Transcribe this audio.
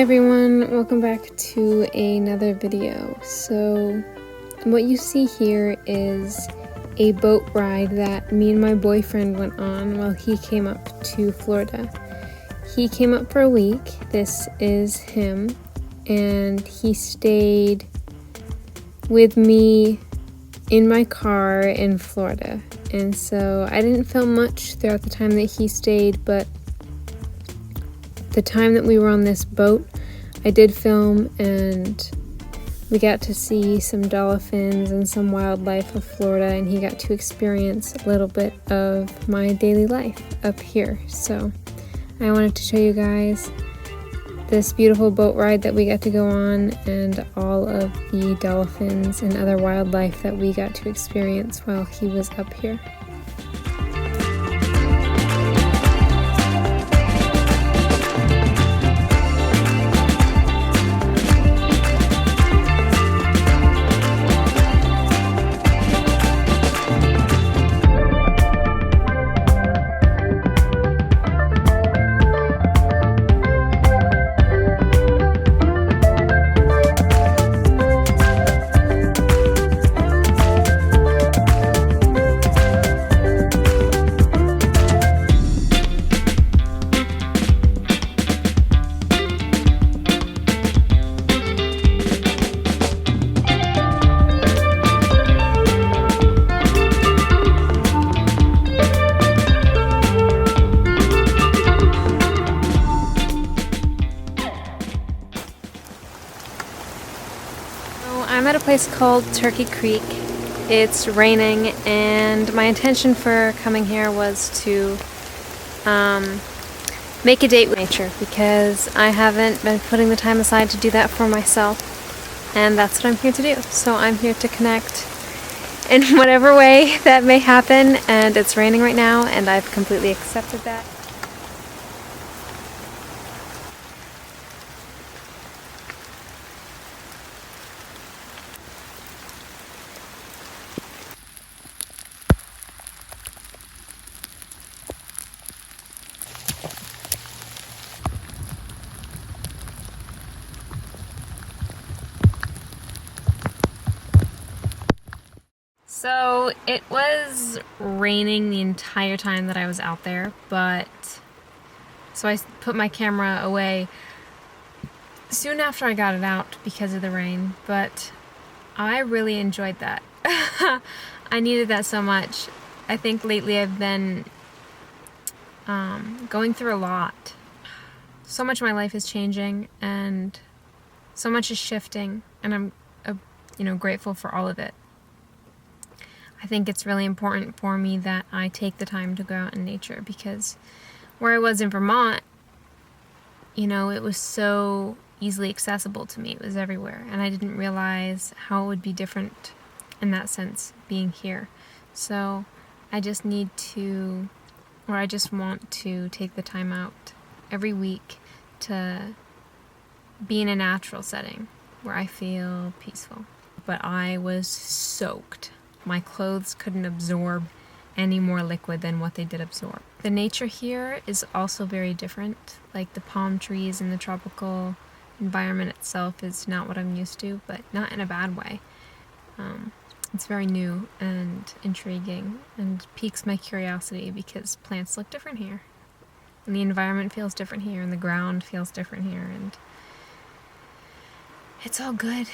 everyone, welcome back to another video. So what you see here is a boat ride that me and my boyfriend went on while he came up to Florida. He came up for a week. This is him, and he stayed with me in my car in Florida. And so I didn't film much throughout the time that he stayed, but the time that we were on this boat, I did film, and we got to see some dolphins and some wildlife of Florida, and he got to experience a little bit of my daily life up here. So I wanted to show you guys this beautiful boat ride that we got to go on and all of the dolphins and other wildlife that we got to experience while he was up here. I'm at a place called Turkey Creek. It's raining, and my intention for coming here was to make a date with nature, because I haven't been putting the time aside to do that for myself, and that's what I'm here to do. So I'm here to connect in whatever way that may happen, and it's raining right now, and I've completely accepted that. So it was raining the entire time that I was out there, so I put my camera away soon after I got it out because of the rain, but I really enjoyed that. I needed that so much. I think lately I've been going through a lot. So much of my life is changing, and so much is shifting, and I'm grateful for all of it. I think it's really important for me that I take the time to go out in nature, because where I was in Vermont, it was so easily accessible to me. It was everywhere, and I didn't realize how it would be different in that sense being here. So I just want to take the time out every week to be in a natural setting where I feel peaceful. But I was soaked. My clothes couldn't absorb any more liquid than what they did absorb. The nature here is also very different. Like the palm trees and the tropical environment itself is not what I'm used to, but not in a bad way. It's very new and intriguing and piques my curiosity, because plants look different here. And the environment feels different here, and the ground feels different here, and it's all good.